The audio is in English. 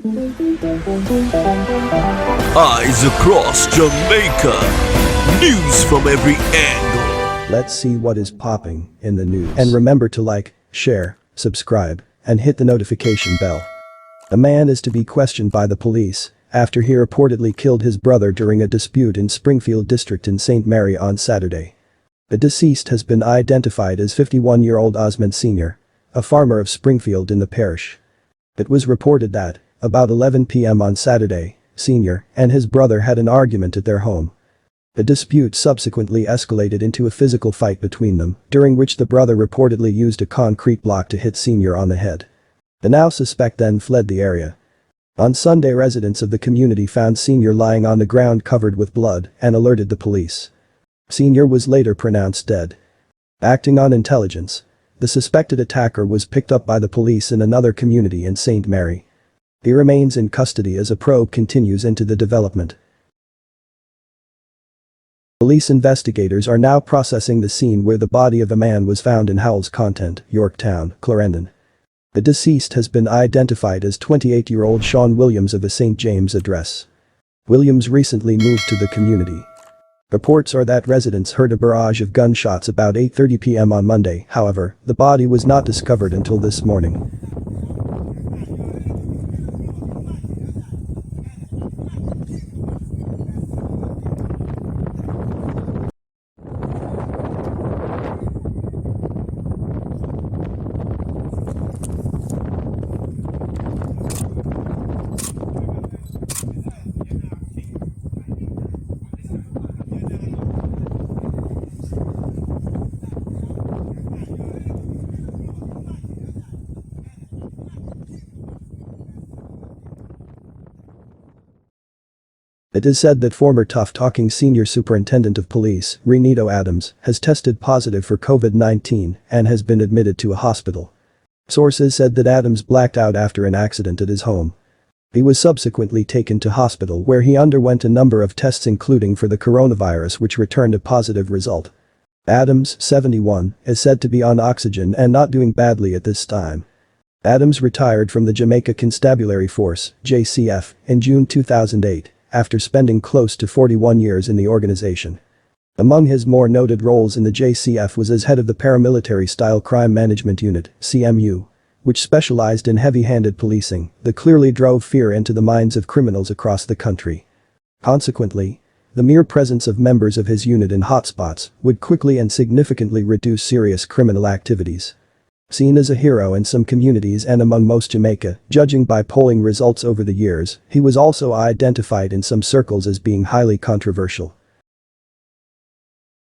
Eyes across Jamaica. News from every angle. Let's see what is popping in the news. And remember to like, share, subscribe, and hit the notification bell. A man is to be questioned by the police after he reportedly killed his brother during a dispute in Springfield District in St. Mary on Saturday. The deceased has been identified as 51-year-old Osmond Sr., a farmer of Springfield in the parish. It was reported that, about 11 p.m. on Saturday, Sr. and his brother had an argument at their home. The dispute subsequently escalated into a physical fight between them, during which the brother reportedly used a concrete block to hit Sr. on the head. The now suspect then fled the area. On Sunday, residents of the community found Sr. lying on the ground covered with blood and alerted the police. Sr. was later pronounced dead. Acting on intelligence, the suspected attacker was picked up by the police in another community in St. Mary. He remains in custody as a probe continues into the development. Police investigators are now processing the scene where the body of a man was found in Howells Content, Yorktown, Clarendon. The deceased has been identified as 28-year-old Sean Williams of a St. James address. Williams recently moved to the community. Reports are that residents heard a barrage of gunshots about 8:30 p.m. on Monday. However, the body was not discovered until this morning. It is said that former tough-talking senior superintendent of police, Reneto Adams, has tested positive for COVID-19 and has been admitted to a hospital. Sources said that Adams blacked out after an accident at his home. He was subsequently taken to hospital where he underwent a number of tests including for the coronavirus which returned a positive result. Adams, 71, is said to be on oxygen and not doing badly at this time. Adams retired from the Jamaica Constabulary Force, JCF, in June 2008. After spending close to 41 years in the organization. Among his more noted roles in the JCF was as head of the Paramilitary-Style Crime Management Unit, CMU, which specialized in heavy-handed policing that clearly drove fear into the minds of criminals across the country. Consequently, the mere presence of members of his unit in hotspots would quickly and significantly reduce serious criminal activities. Seen as a hero in some communities and among most Jamaica, judging by polling results over the years, he was also identified in some circles as being highly controversial.